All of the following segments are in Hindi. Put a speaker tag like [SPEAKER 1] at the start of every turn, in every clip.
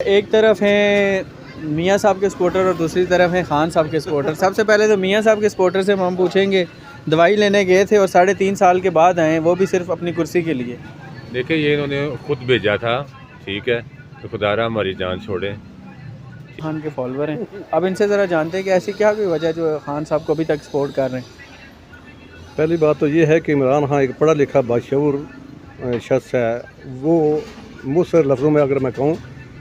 [SPEAKER 1] एक तरफ हैं मियाँ साहब के सपोर्टर और दूसरी तरफ हैं खान साहब के सपोर्टर। सबसे पहले तो मियाँ साहब के सपोर्टर से हम पूछेंगे, दवाई लेने गए थे और 3.5 साल के बाद आए, वो भी सिर्फ अपनी कुर्सी के लिए।
[SPEAKER 2] देखिए ये इन्होंने खुद भेजा था, ठीक है, तो खुदारा हमारी जान छोड़े।
[SPEAKER 1] खान के फॉलोअर हैं। अब इनसे ज़रा जानते हैं कि ऐसी क्या कोई वजह जो खान साहब को अभी तक सपोर्ट कर रहे हैं।
[SPEAKER 3] पहली बात तो ये है कि इमरान खान एक पढ़ा लिखा बाशऊर शख्स है। वो मुझसे लफ्ज़ों में अगर मैं कहूँ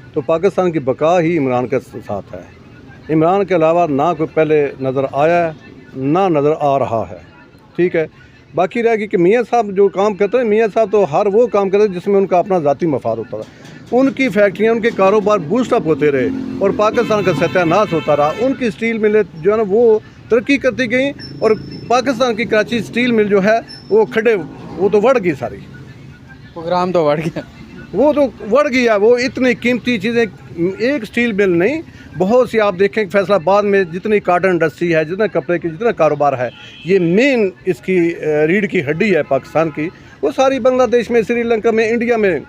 [SPEAKER 3] तो पाकिस्तान की बका ही इमरान के साथ है। इमरान के अलावा ना कोई पहले नज़र आया है ना नज़र आ रहा है, ठीक है। बाकी रहेगी कि मियाँ साहब जो काम करते हैं, मियाँ साहब तो हर वो काम करते हैं जिसमें उनका अपना ज़ाती मफाद होता था। उनकी फैक्ट्रियाँ, उनके कारोबार बूस्टअप होते रहे और पाकिस्तान का सत्यानाश होता रहा। उनकी स्टील मिलें जो है ना वो तरक्की करती गई और पाकिस्तान की कराची स्टील मिल जो है वो खड़े, वो तो बढ़ गई सारी,
[SPEAKER 1] प्रोग्राम तो बढ़ गया,
[SPEAKER 3] वो तो बढ़ गया। वो इतनी कीमती चीज़ें, एक स्टील मिल नहीं, बहुत सी आप देखें फैसलाबाद में जितनी कॉटन इंडस्ट्री है, जितना कपड़े की जितना कारोबार है, ये मेन इसकी रीढ़ की हड्डी है पाकिस्तान की, वो सारी बांग्लादेश में, श्रीलंका में, इंडिया में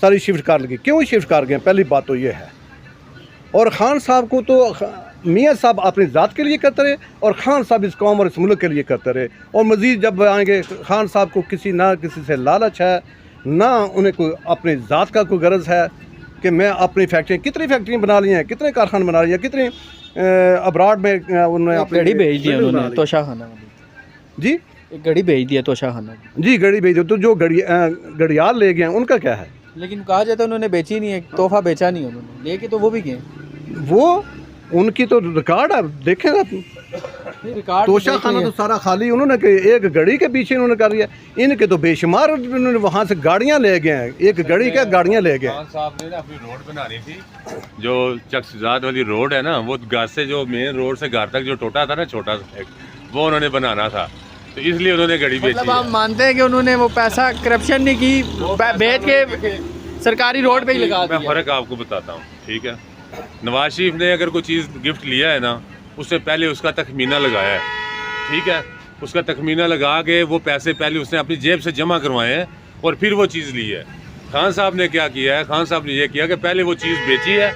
[SPEAKER 3] सारी शिफ्ट कर लगी। क्यों शिफ्ट कर गए? पहली बात तो ये है। और खान साहब को तो मियाँ साहब अपनी ज़ात के लिए करते रहे और खान साहब इस कौम और इस मुल्क के लिए करते रहे। और मज़ीद जब आएंगे, खान साहब को किसी ना किसी से लालच है, ना उन्हें कोई अपनी ज़ात का कोई गरज है कि मैं अपनी फैक्ट्री, कितनी फैक्ट्रियाँ बना ली हैं, कितने कारखाने बना लिए हैं, कितनी अब्राड में उन्होंने अपनी
[SPEAKER 1] गड़ी भेज दी उन्होंने तोशा खाना
[SPEAKER 3] जी,
[SPEAKER 1] एक गड़ी भेज दिया तोशा खाना
[SPEAKER 3] जी, गड़ी भेज दो। तो जो घड़ियाल ले गए उनका क्या है?
[SPEAKER 1] लेकिन कहा जाता है उन्होंने बेची नहीं है, तोहफा बेचा नहीं उन्होंने, लेके तो वो भी गए।
[SPEAKER 3] वो उनकी तो रिकॉर्ड है, देखें आप। तोशा खाना तो सारा खाली उन्होंने एक घड़ी के पीछे उन्होंने कर दिया। इनके तो बेशुमार उन्होंने वहाँ से गाड़ियाँ ले गए हैं, एक घड़ी क्या गाड़ियाँ ले गए।
[SPEAKER 2] खान साहब ने ना अपनी रोड बनानी थी, जो चक्सजाद वाली रोड है ना, वो घर से जो मेन रोड से घर तक जो टोटा था ना, छोटा वो उन्होंने बनाना था, तो इसलिए उन्होंने घड़ी बेची।
[SPEAKER 1] मतलब आप मानते हैं कि उन्होंने वो पैसा करप्शन नहीं की, बेच के सरकारी रोड पे ही लगा दिया।
[SPEAKER 2] मैं फ़र्क आपको बताता हूँ, ठीक है। नवाज शरीफ ने अगर कोई चीज़ गिफ्ट लिया है ना, उससे पहले उसका तखमीना लगाया है, ठीक है। उसका तखमीना लगा के वो पैसे पहले उसने अपनी जेब से जमा करवाए हैं और फिर वो चीज़ ली है। खान साहब ने क्या किया है? खान साहब ने ये किया कि पहले वो चीज़ बेची है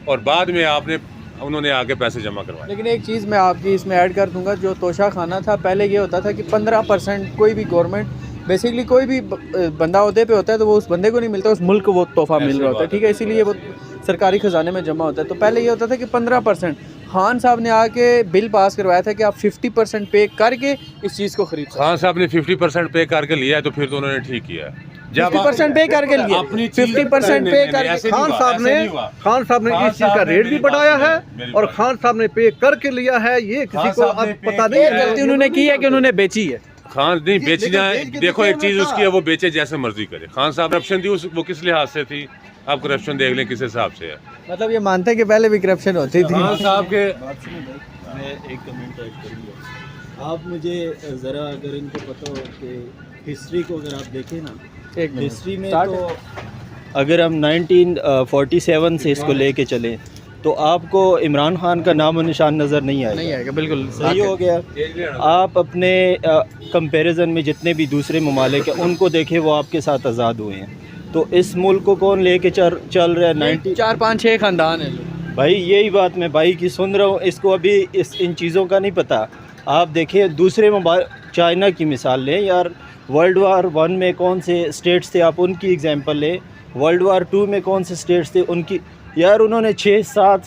[SPEAKER 2] और बाद में उन्होंने आके पैसे जमा करवाए।
[SPEAKER 1] लेकिन एक चीज़ मैं आपकी इसमें ऐड कर दूंगा, जो तोशा खाना था पहले ये होता था कि 15% कोई भी गवर्नमेंट, बेसिकली कोई भी बंदा अहदे पे होता है तो वो उस बंदे को नहीं मिलता, उस मुल्क को वो तोहफा मिल रहा होता है, ठीक है, इसीलिए वो सरकारी खजाने में जमा होता है। तो पहले ये होता था कि 15%। खान साहब ने आके बिल पास करवाया था कि आप 50% पे करके इस चीज़ को खरीद।
[SPEAKER 2] खान साहब ने 50% पे करके लिया है, तो फिर तो उन्होंने ठीक किया है।
[SPEAKER 1] 50% पे करके लिया, 50% पे करके
[SPEAKER 3] खान साहब ने इस चीज़ का रेट भी बढ़ाया है और खान साहब ने पे करके लिया है। ये किसी को अब पता नहीं है
[SPEAKER 1] गलती उन्होंने की है कि उन्होंने बेची है।
[SPEAKER 2] खान नहीं बेचना है, देखो एक चीज़ उसकी है, वो बेचे जैसे मर्जी करे। खान साहब करप्शन थी, वो किस लिहाज से थी, आप करप्शन देख लें किस हिसाब से है।
[SPEAKER 1] मतलब ये मानते हैं कि पहले भी करप्शन होती थी।
[SPEAKER 2] खान साहब के
[SPEAKER 4] मैं एक कमेंट ऐड करूँगा। आप मुझे ज़रा अगर इनको पता हो कि हिस्ट्री को अगर आप देखें ना,
[SPEAKER 1] एक मिनट,
[SPEAKER 4] हिस्ट्री में तो अगर हम 1947 से इसको लेके चलें तो आपको इमरान खान का नाम और निशान नज़र नहीं आएगा।
[SPEAKER 1] बिल्कुल
[SPEAKER 4] सही हो गया। आप अपने कंपैरिजन में जितने भी दूसरे ममालिक हैं उनको देखें, वो आपके साथ आज़ाद हुए हैं। तो इस मुल्क को कौन लेके चल रहा है?
[SPEAKER 1] 4, 5, 6 खानदान है
[SPEAKER 4] भाई। यही बात मैं भाई की सुन रहा हूँ, इसको अभी इन चीज़ों का नहीं पता। आप देखिए दूसरे चाइना की मिसाल लें यार, वर्ल्ड वार 1 में कौन से स्टेट्स थे, आप उनकी एग्जांपल लें। वर्ल्ड वार 2 में कौन से स्टेट्स थे, उनकी यार उन्होंने 6-7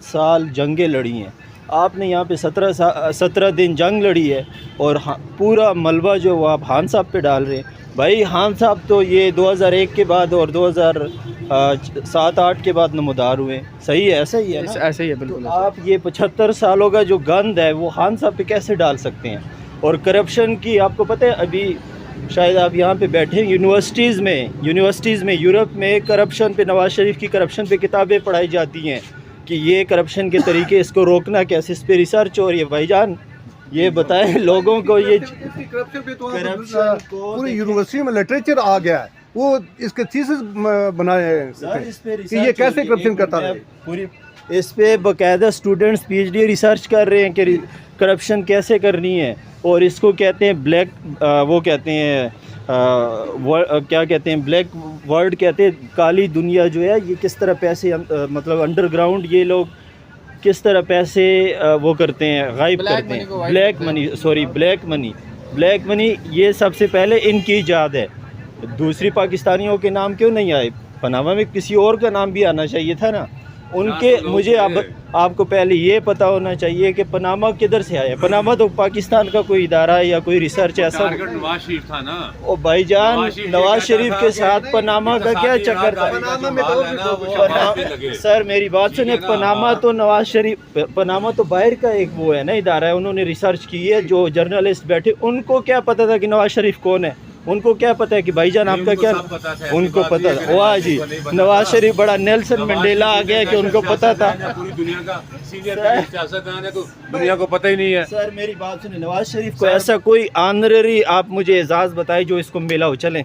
[SPEAKER 4] साल जंगें लड़ी हैं। आपने यहाँ पे 17 दिन जंग लड़ी है और पूरा मलबा जो वो आप खान साहब पे डाल रहे हैं। भाई खान साहब तो ये 2001 के बाद और 2007-8 के बाद नमदार हुए। सही है, ऐसा ही है ना?
[SPEAKER 1] ऐसे ही है बिल्कुल।
[SPEAKER 4] तो आप ये 75 सालों का जो गंद है वो खान साहब पे कैसे डाल सकते हैं? और करप्शन की आपको पता है, अभी शायद आप यहाँ पे बैठे यूनिवर्सिटीज़ में यूरोप में करप्शन पे, नवाज शरीफ की करप्शन पे किताबें पढ़ाई जाती हैं कि ये करप्शन के तरीके, इसको रोकना कैसे, इस पे रिसर्च हो रही है। भाईजान ये बताएं लोगों को, ये
[SPEAKER 3] करप्शन पूरी यूनिवर्सिटी में लिटरेचर आ गया है, वो इसके थीसिस बनाए हैं कि ये कैसे करप्शन करता है।
[SPEAKER 4] पूरी इस पे बाकायदा स्टूडेंट्स PhD रिसर्च कर रहे हैं कि करप्शन कैसे करनी है। और इसको कहते हैं ब्लैक, वो कहते हैं क्या कहते हैं, ब्लैक वर्ल्ड कहते हैं, काली दुनिया जो है, ये किस तरह पैसे मतलब अंडरग्राउंड ये लोग किस तरह पैसे वो करते हैं, गायब करते हैं। ब्लैक मनी ये सबसे पहले इनकी ईजाद है। दूसरी पाकिस्तानियों के नाम क्यों नहीं आए? पनामा में किसी और का नाम भी आना चाहिए था ना उनके। मुझे आपको पहले ये पता होना चाहिए कि पनामा किधर से आया। पनामा तो पाकिस्तान का कोई इदारा या कोई रिसर्च ऐसा।
[SPEAKER 2] नवाज शरीफ था ना।
[SPEAKER 4] ओ भाईजान, नवाज शरीफ के साथ पनामा का क्या चक्कर था? सर मेरी बात सुने, पनामा तो नवाज शरीफ, पनामा तो बाहर का एक वो है ना इदारा है, उन्होंने रिसर्च की है। जो जर्नलिस्ट बैठे उनको क्या पता था कि नवाज शरीफ कौन है? उनको क्या पता है कि भाईजान आपका क्या? उनको पता था। वाह जी, नवाज शरीफ बड़ा नेल्सन मंडेला आ गया कि उनको पता था।
[SPEAKER 2] पूरी दुनिया का सीनियर सियासतदान है तो दुनिया को पता ही नहीं है।
[SPEAKER 4] सर मेरी बात सुनिए, नवाज शरीफ को ऐसा कोई ऑनररी आप मुझे एजाज बताए जो इसको मिला हो। चलें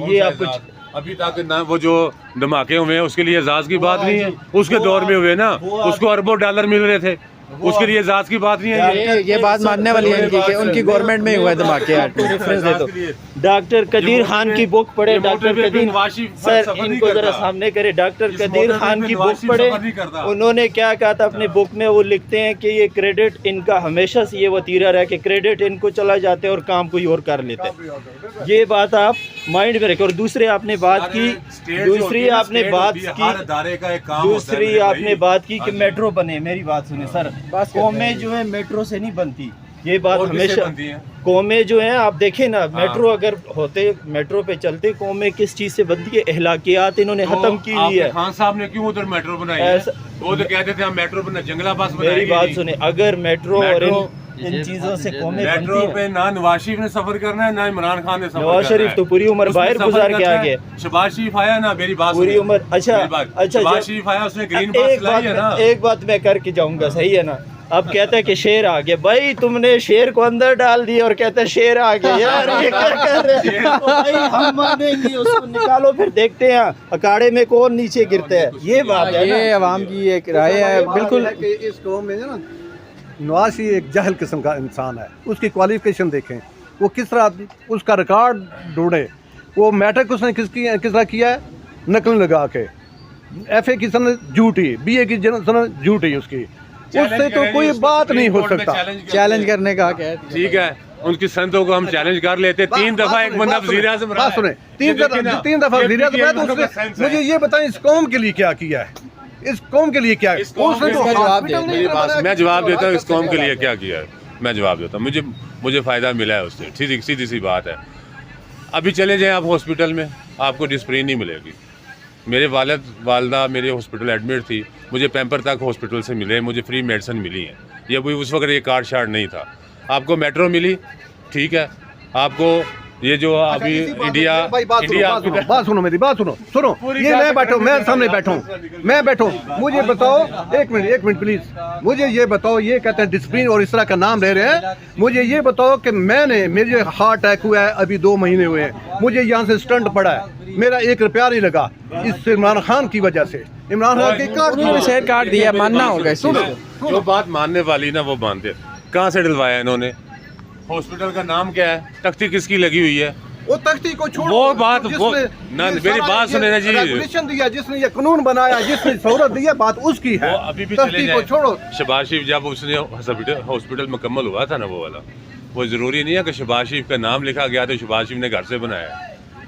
[SPEAKER 4] ये आप कुछ
[SPEAKER 2] अभी तक ना वो जो धमाके हुए हैं उसके लिए एजाज की बात नहीं है। उसके दौर में हुए ना, उसको अरबों डॉलर मिल रहे थे, उसके लिए एजाज की बात नहीं है।
[SPEAKER 1] ये बात मानने वाली है इनकी कि उनकी गवर्नमेंट में हुआ धमाके।
[SPEAKER 4] रेफरेंस दे दो, डॉक्टर कदीर खान की बुक पढ़े। डॉक्टर कदीर सर इनको जरा सामने करे। डॉक्टर कदीर खान की बुक पढ़े। उन्होंने क्या कहा था अपनी बुक में? वो लिखते हैं कि ये क्रेडिट इनका हमेशा से ये वतीरा रहा कि क्रेडिट इनको चला जाते हैं और काम कोई और कर लेते हैं। ये बात आप माइंड में रखें। और दूसरी आपने बात की कि मेट्रो बने। मेरी बात सुने सर, कौमें जो है मेट्रो से नहीं बनती, ये बात हमेशा कौमें जो हैं आप देखें ना, मेट्रो अगर होते, मेट्रो पे चलते, कौमें किस चीज़ से बनती है? इहलाकियात इन्होंने खत्म की हुई है।
[SPEAKER 2] खान साहब ने क्यों उधर मेट्रो बनाई है? वो तो कहते थे हम मेट्रो बना, जंगलाबाद बनाएंगे।
[SPEAKER 4] मेरी बात सुने, अगर मेट्रो और इन चीज़ों से कौमें
[SPEAKER 2] मेट्रो पे ना नवाज शरीफ ने सफर करना है ना इमरान खान ने सफर।
[SPEAKER 4] नवाज शरीफ तो पूरी उम्र बाहर गुजार के आ गए।
[SPEAKER 2] शहबाज शरीफ आया ना, मेरी बात
[SPEAKER 4] पूरी उम्र। अच्छा
[SPEAKER 2] शहबाज शरीफ आया, उसने ग्रीन पास लाई है ना।
[SPEAKER 4] एक बात मैं करके जाऊंगा, सही है ना? अब कहता है कि शेर आ गया। भाई तुमने शेर को अंदर डाल दिया और कहता है शेर आ गया। यार ये क्या कर रहे हैं? भाई हम मानेंगे, उसको निकालो फिर देखते हैं अखाड़े में कौन नीचे गिरता है। ये बात है,
[SPEAKER 1] ये अवाम की एक राय है। बिल्कुल
[SPEAKER 3] इस कौम में ना नवाज शरीफ एक जहल किस्म का इंसान है। उसकी क्वालिफिकेशन देखें, वो किस तरह उसका रिकॉर्ड ढूंढे। वो मैट्रिक उसने किस तरह किया है? नकल लगा के। FA की सनद झूठी, BA की सनद झूठी, उसकी उससे तो कोई बात नहीं हो सकता।
[SPEAKER 1] चैलेंज करने का क्या है?
[SPEAKER 2] ठीक है, उनकी संतों को हम चैलेंज कर लेते। 3 दफा एक बंदा वज़ीर आज़म रहा है।
[SPEAKER 3] सुने, 3 दफा वज़ीर आज़म रहा है। तो मुझे ये बताएं इस कौम के लिए क्या किया है? इस कौम के लिए क्या है? उसने तो हॉस्पिटल नहीं बनाया।
[SPEAKER 2] मैं जवाब देता हूँ इस कौम के लिए क्या किया है। मैं जवाब देता हूँ, मुझे फ़ायदा मिला है उससे। सीधी सी बात है। अभी चले जाएँ आप हॉस्पिटल में, आपको डिस्प्रिन नहीं मिलेगी। मेरे वालदा मेरे हॉस्पिटल एडमिट थी, मुझे पैम्पर तक हॉस्पिटल से मिले, मुझे फ्री मेडिसिन मिली है। ये भी उस वक्त ये कार्ड शार्ड नहीं था। आपको मेट्रो मिली, ठीक है। आपको ये जो अभी इंडिया
[SPEAKER 3] बात सुनो, मेरी बात सुनो। ये मैं सामने बैठूं, मुझे बताओ, एक मिनट प्लीज। मुझे ये बताओ, ये कहते हैं डिस्प्लिन और इस तरह का नाम ले रहे हैं। मुझे ये बताओ कि मेरे हार्ट अटैक हुआ है, अभी 2 महीने हुए हैं, मुझे यहाँ से स्टंट पड़ा है, मेरा 1 रुपया नहीं लगा, इस इमरान खान की वजह से। इमरान खान के कार्ड
[SPEAKER 1] शेयर काट दिया, मानना होगा।
[SPEAKER 2] जो बात मानने वाली ना वो मानते। कहाँ से डलवाया इन्होंने? हॉस्पिटल का नाम क्या है? तख्ती किसकी लगी हुई है?
[SPEAKER 3] वो तख्ती को छोड़ो,
[SPEAKER 2] वो बात वो ना, मेरी बात सुने ना जी।
[SPEAKER 3] रेगुलेशन दिया जिसने, ये कानून बनाया जिसने, सहूलत दी है, बात उसकी है।
[SPEAKER 2] अभी भी
[SPEAKER 3] तख्ती को छोड़ो।
[SPEAKER 2] शहबाज शरीफ जब उसने हॉस्पिटल मुकम्मल हुआ था ना वो वाला, वो ज़रूरी नहीं है कि शहबाज शरीफ का नाम लिखा गया तो शहबाज शरीफ ने घर से बनाया।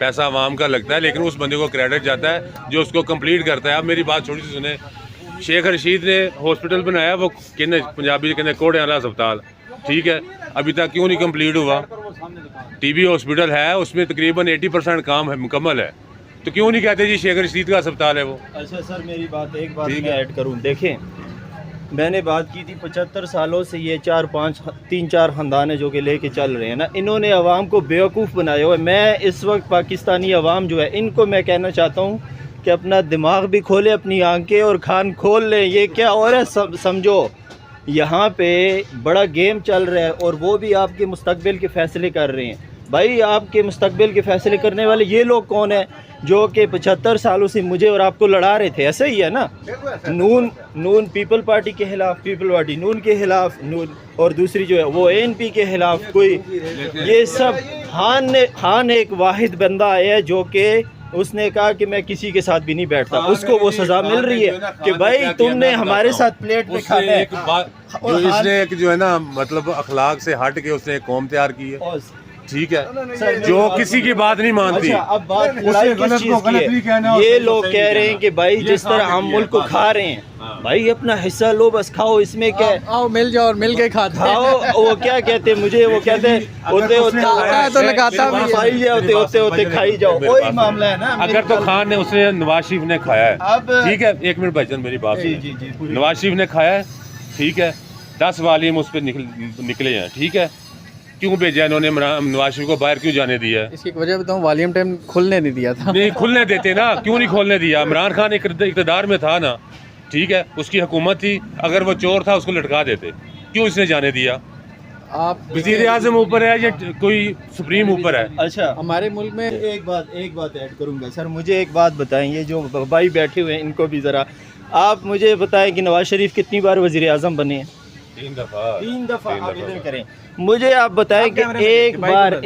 [SPEAKER 2] पैसा आवाम का लगता है, लेकिन उस बंदे को क्रेडिट जाता है जो उसको कंप्लीट करता है। अब मेरी बात छोटी सी सुने, शेख रशीद ने हॉस्पिटल बनाया, वो कहने पंजाबी कहने कोड़े वाला अस्पताल, ठीक है, अभी तक क्यों नहीं कंप्लीट हुआ? TB हॉस्पिटल है, उसमें तकरीबन 80% काम है, मुकम्मल है, तो क्यों नहीं कहते जी शेख रशीद का अस्पताल है वो?
[SPEAKER 4] अच्छा सर मेरी बात, एक बात मैं ऐड करूं। देखें, मैंने बात की थी 75 सालों से ये 3-4 ख़ानदान है जो कि लेके चल रहे हैं ना, इन्होंने अवाम को बेवकूफ़ बनाया हुआ है। मैं इस वक्त पाकिस्तानी अवाम जो है, इनको मैं कहना चाहता हूँ कि अपना दिमाग भी खोले, अपनी आंखें और कान खोल लें। ये क्या हो रहा है समझो, यहाँ पे बड़ा गेम चल रहा है और वो भी आपके मुस्तकबिल के फ़ैसले कर रहे हैं। भाई आपके मुस्तकबिल के फ़ैसले करने वाले ये लोग कौन है? जो कि 75 सालों से मुझे और आपको लड़ा रहे थे, ऐसा ही है ना। नून पीपल पार्टी के खिलाफ, पीपल पार्टी नून के खिलाफ, नून और दूसरी जो है वो ANP के खिलाफ, कोई ये सब खान एक वाहिद बंदा आया है जो कि उसने कहा कि मैं किसी के साथ भी नहीं बैठता, उसको वो सज़ा मिल रही है कि भाई तुमने हमारे साथ प्लेट में खाना है।
[SPEAKER 2] एक बात जो इसने एक जो है ना मतलब अखलाक से हट के उसने एक कौम तैयार की है, ठीक है, जो किसी की बात नहीं मानती।
[SPEAKER 4] अच्छा, अब बात लड़ाई किस चीज़ की है? ये लोग कह रहे हैं कि भाई जिस तरह हम मुल्क को खा रहे हैं, भाई अपना हिस्सा लो, बस खाओ, इसमें क्या है,
[SPEAKER 1] आओ मिल जाओ और मिल के खाते हैं।
[SPEAKER 4] खाओ। वो क्या कहते हैं मुझे, वो कहते हैं होते
[SPEAKER 1] तो लगाता भी है।
[SPEAKER 4] खाई जाओ, होते खाई जाओ, वही मामला है ना।
[SPEAKER 2] अगर तो खान ने उसने नवाज शरीफ ने खाया है,
[SPEAKER 4] अब
[SPEAKER 2] ठीक है, एक मिनट भाईजान मेरी बात
[SPEAKER 4] जी
[SPEAKER 2] सुनिए।
[SPEAKER 4] जी जी
[SPEAKER 2] नवाज शरीफ ने खाया है, ठीक है, 10 वालियम उस पर निकले हैं, ठीक है, क्यों भेजा इन्होंने नवाज शरीफ को बाहर क्यों जाने दिया?
[SPEAKER 1] इसकी वजह बताऊं, वॉल्यूम टाइम खुलने नहीं दिया था।
[SPEAKER 2] नहीं खुलने देते ना, क्यों नहीं खोलने दिया? इमरान खान इक़्तिदार में था ना, ठीक है, उसकी हुकूमत थी, अगर वो चोर था उसको लटका देते, क्यों इसने जाने दिया?
[SPEAKER 1] आप
[SPEAKER 2] वज़ीर आज़म ऊपर है या कोई सुप्रीम ऊपर है?
[SPEAKER 4] अच्छा,
[SPEAKER 1] हमारे मुल्क में
[SPEAKER 4] एक बात ऐड करूंगा सर, मुझे एक बात बताएं, ये जो भाई बैठे हुए हैं इनको भी ज़रा आप मुझे बताएं कि नवाज शरीफ कितनी बार वज़ीर आज़म बने हैं?
[SPEAKER 2] 3 दफ़ा।
[SPEAKER 4] आप इधर करें, मुझे आप बताएं कि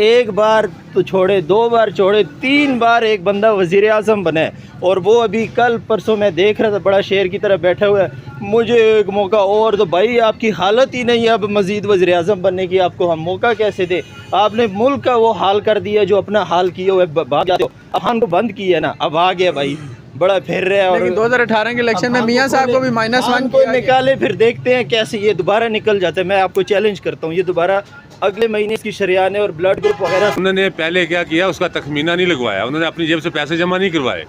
[SPEAKER 4] एक बार तो छोड़े, 2 बार छोड़े, 3 बार एक बंदा वज़ीर आज़म बना है, और वो अभी कल परसों मैं देख रहा था बड़ा शेर की तरह बैठा हुआ है, मुझे एक मौका और, तो भाई आपकी हालत ही नहीं है अब मज़ीद वज़ीर आज़म बनने की, आपको हम मौका कैसे दे? आपने मुल्क का वो हाल कर दिया जो अपना हाल किया हुआ है, भाग जाते हो। अब हमको बंद किया ना, अब आ गया भाई, बड़ा फिर रहा है। और
[SPEAKER 1] लेकिन 2018 के इलेक्शन में मियां साहब को भी -1
[SPEAKER 4] को निकाले, फिर देखते हैं कैसे ये दोबारा निकल जाता है। मैं आपको चैलेंज करता हूँ, ये दोबारा अगले महीने इसकी शरियाने और ब्लड ग्रुप वगैरह।
[SPEAKER 2] उन्होंने पहले क्या किया, उसका तखमीना नहीं लगवाया, उन्होंने अपनी जेब से पैसे जमा नहीं करवाए,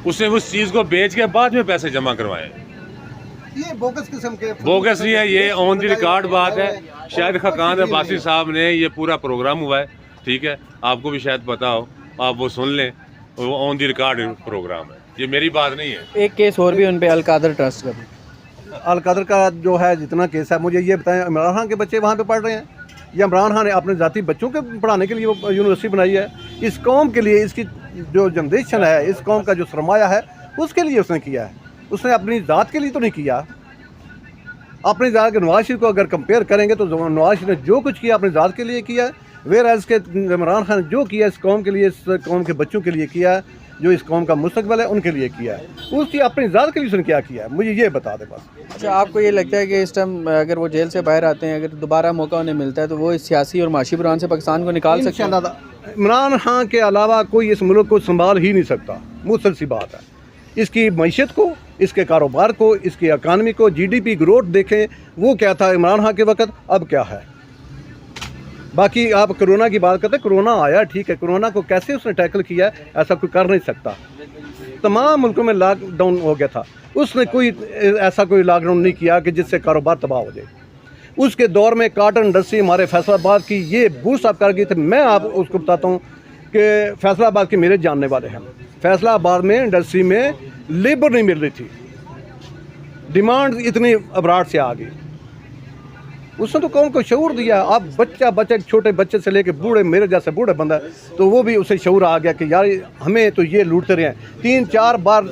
[SPEAKER 2] उसने उस चीज़ को बेच के बाद में पैसे जमा करवाए।
[SPEAKER 3] ये बोगस किस्म के
[SPEAKER 2] बोगस नहीं है, ये ऑन द रिकॉर्ड बात है। शायद खकान अब्बासी साहब ने ये पूरा प्रोग्राम हुआ है, ठीक है, आपको भी शायद पता हो, आप वो सुन लें, वो ऑन द रिकॉर्ड प्रोग्राम है, ये मेरी बात नहीं है।
[SPEAKER 1] एक केस और भी उन पे अलकादर ट्रस्ट का भी।
[SPEAKER 3] अलकदर का जो है जितना केस है, मुझे ये बताएं, इमरान खान के बच्चे वहाँ पे पढ़ रहे हैं या इमरान खान ने अपने ज़ाती बच्चों के पढ़ाने के लिए वो यूनिवर्सिटी बनाई है? इस कौम के लिए, इसकी जो जनरेशन है, इस कौम का जो सरमाया है, उसके लिए उसने किया है, उसने अपनी ज़ात के लिए तो नहीं किया। अपनी ज़ात के नवाज शरीफ को अगर कंपेयर करेंगे तो नवाज शरीफ ने जो कुछ किया अपनी ज़ात के लिए किया है, वेर एज के इमरान खान जो किया इस कौम के लिए, इस कौम के बच्चों के लिए किया है, जो इस कौम का मुस्तकबिल है उनके लिए किया है। उसकी अपनी ज़ात के लिए उसने क्या किया है, मुझे ये बता दे बस।
[SPEAKER 1] अच्छा, आपको ये लगता है कि इस टाइम अगर वो जेल से बाहर आते हैं, अगर दोबारा मौका उन्हें मिलता है, तो वो इस सियासी और माशी बुरान से पाकिस्तान को निकाल सकते हैं?
[SPEAKER 3] इमरान खान के अलावा कोई इस मुल्क को संभाल ही नहीं सकता, मुसलसल सी बात है। इसकी मैशत को, इसके कारोबार को, इसकी इकानमी को, GDP ग्रोथ देखें, वो क्या था इमरान खान के वक्त, अब क्या है। बाकी आप कोरोना की बात करते हैं, कोरोना आया, ठीक है, कोरोना को कैसे उसने टैकल किया है, ऐसा कोई कर नहीं सकता। तमाम मुल्कों में लॉकडाउन हो गया था, उसने कोई ऐसा कोई लॉकडाउन नहीं किया कि जिससे कारोबार तबाह हो जाए। उसके दौर में कॉटन इंडस्ट्री हमारे फैसलाबाद की ये बूस्ट अप कर गई थी। मैं आप उसको बताता हूँ कि फैसलाबाद के मेरे जानने वाले हैं, फैसलाबाद में इंडस्ट्री में लेबर नहीं मिल रही थी, डिमांड इतनी अबराट से आ गई। उसने तो कौन को शऊर दिया। अब बच्चे छोटे बच्चे से लेके बूढ़े, मेरे जैसे बूढ़े बंदा, तो वो भी उसे शऊर आ गया कि यार हमें तो ये लूटते रहे हैं। 3-4 बार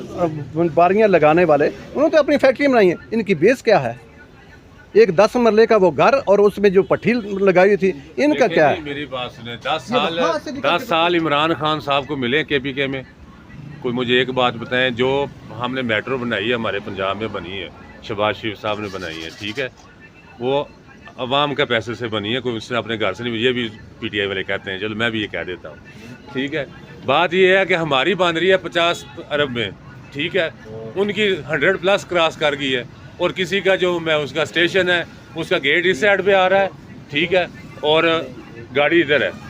[SPEAKER 3] बारियाँ लगाने वाले, उन्होंने तो अपनी फैक्ट्री बनाई है। इनकी बेस क्या है? एक 10 मरले का वो घर और उसमें जो पट्टी लगाई हुई थी, इनका क्या है?
[SPEAKER 2] मेरी बात सुने, 10 साल इमरान खान साहब को मिले KPK में। कोई मुझे एक बात बताएं, जो हमने मेट्रो बनाई है हमारे पंजाब में बनी है, शहबाज शरीफ साहब ने बनाई है, ठीक है, वो अवाम का पैसे से बनी है, कोई उसने अपने घर से नहीं। ये भी PTI वाले कहते हैं, चलो मैं भी ये कह देता हूँ, ठीक है। बात ये है कि हमारी बन रही है 50 अरब में, ठीक है, उनकी 100+ क्रॉस कर गई है, और किसी का जो मैं उसका स्टेशन है, उसका गेट इस साइड पे आ रहा है, ठीक है, और गाड़ी इधर है।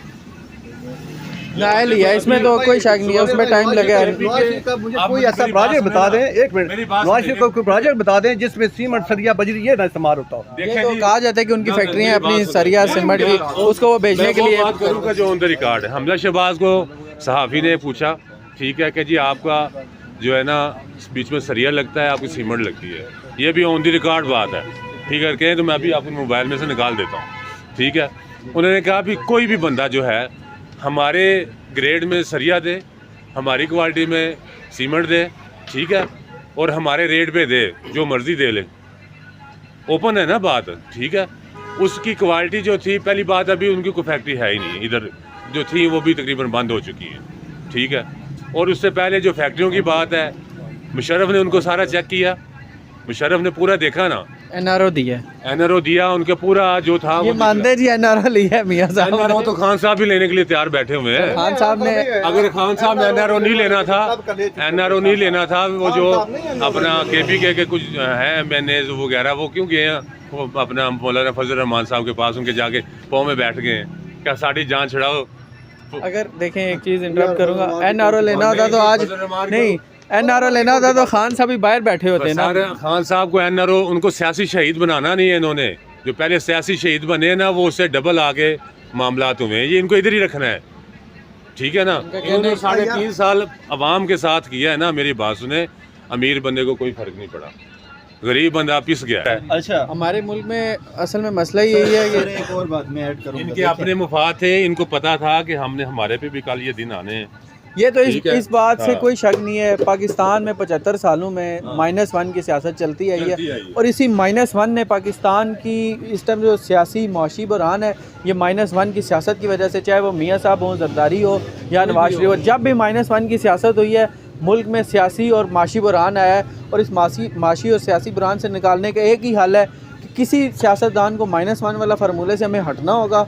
[SPEAKER 1] नायल ही है, इसमें तो कोई शक नहीं है, उसमें टाइम लगा है।
[SPEAKER 3] मुझे कोई ऐसा प्रोजेक्ट बता दें, एक मिनट, नवाज शरीफ को कोई प्रोजेक्ट बता दें जिसमें सीमेंट, सरिया, बजरी ये ना इस्तेमाल होता हो।
[SPEAKER 1] ये तो कहा जाता है कि उनकी फैक्ट्रियां अपनी सरिया सीमेंट की, उसको वो बेचने के लिए।
[SPEAKER 2] बात करूँगा जो ऑन द रिकॉर्ड है, हमजा शहबाज को सहाफ़ी ने पूछा, ठीक है, कि जी आपका जो है ना बीच में सरिया लगता है, आपकी सीमेंट लगती है, ये भी ऑन द रिकॉर्ड बात है, ठीक है। कहें तो मैं अभी आपको मोबाइल में से निकाल देता हूँ, ठीक है। उन्होंने कहा भी कोई भी बंदा जो है हमारे ग्रेड में सरिया दे, हमारी क्वालिटी में सीमेंट दे, ठीक है, और हमारे रेट पे दे, जो मर्ज़ी दे ले। ओपन है ना बात, ठीक है। उसकी क्वालिटी जो थी, पहली बात अभी उनकी कोई फैक्ट्री है ही नहीं इधर, जो थी वो भी तकरीबन बंद हो चुकी है, ठीक है। और उससे पहले जो फैक्ट्रियों की बात है, मुशर्रफ ने उनको सारा चेक किया, मुशर्रफ ने पूरा देखा ना,
[SPEAKER 1] एनआरओ दिया,
[SPEAKER 2] एनआरओ दिया, उनके पूरा जो था
[SPEAKER 1] ये
[SPEAKER 2] वो
[SPEAKER 1] मानते जी एनआरओ लिया है मियां साहब ने।
[SPEAKER 2] एनआरओ तो खान साहब भी लेने के लिए तैयार बैठे हुए हैं।
[SPEAKER 1] खान साहब ने
[SPEAKER 2] अगर खान साहब ने एनआरओ नहीं लेना था, एनआरओ नहीं लेना था, वो जो अपना केपीके के कुछ है मैनेज वगैरह, वो क्यों गए हैं, वो अपना मौलाना फजल रहमान साहब के पास उनके जाके पाँव में बैठ गए हैं, क्या साड़ी जान छड़ाओ।
[SPEAKER 1] अगर देखें एक चीज़ इंटरप्ट करूंगा, एनआरओ लेना होता तो आज नहीं, एनआरओ लेना होता तो खान साहब ही बाहर बैठे होते ना।
[SPEAKER 2] सारे खान साहब को एनआरओ, उनको सियासी शहीद बनाना नहीं है इन्होंने, जो पहले सियासी शहीद बने ना वो उससे डबल आगे मामलात हुए हैं, ये इनको इधर ही रखना है, ठीक है ना। इन्होंने 3.5 साल अवाम के साथ किया है ना, मेरी बात सुने, अमीर बंदे को कोई फर्क नहीं पड़ा, गरीब बंदा पिस गया है।
[SPEAKER 4] अच्छा,
[SPEAKER 1] हमारे मुल्क में असल में मसला यही है
[SPEAKER 4] सर,
[SPEAKER 1] कि
[SPEAKER 4] एक और बात मैं ऐड करूँगा।
[SPEAKER 2] इनके अपने मुफाद थे, इनको पता था कि हमने हमारे पे भी कल ये दिन आने हैं।
[SPEAKER 1] ये तो
[SPEAKER 2] ठीक है।
[SPEAKER 1] इस बात से
[SPEAKER 2] हाँ।
[SPEAKER 1] कोई शक नहीं है, पाकिस्तान में 75 सालों में -1 की सियासत चलती आई
[SPEAKER 2] चलती
[SPEAKER 1] है,
[SPEAKER 2] आई है।
[SPEAKER 1] और इसी -1 ने पाकिस्तान की इस टाइम जो सियासी मौशी बहरान है, ये -1 की सियासत की वजह से, चाहे वो मियाँ साहब हो, जरदारी हो या नवाज शरीफ हो, जब भी -1 की सियासत हुई है मुल्क में सियासी और माशी बहरान आया है, और इस माशी और सियासी बहरान से निकालने का एक ही हल है कि किसी सियासतदान को -1 वाला फार्मूले से हमें हटना होगा।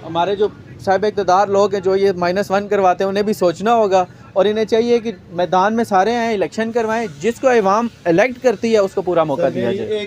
[SPEAKER 1] हमारे जो साहिब इक़्तिदार लोग हैं जो ये -1 करवाते हैं, उन्हें भी सोचना होगा, और इन्हें चाहिए कि मैदान में सारे आएँ, इलेक्शन करवाएं, जिसको अवाम इलेक्ट करती है उसको पूरा मौका दिया जाए।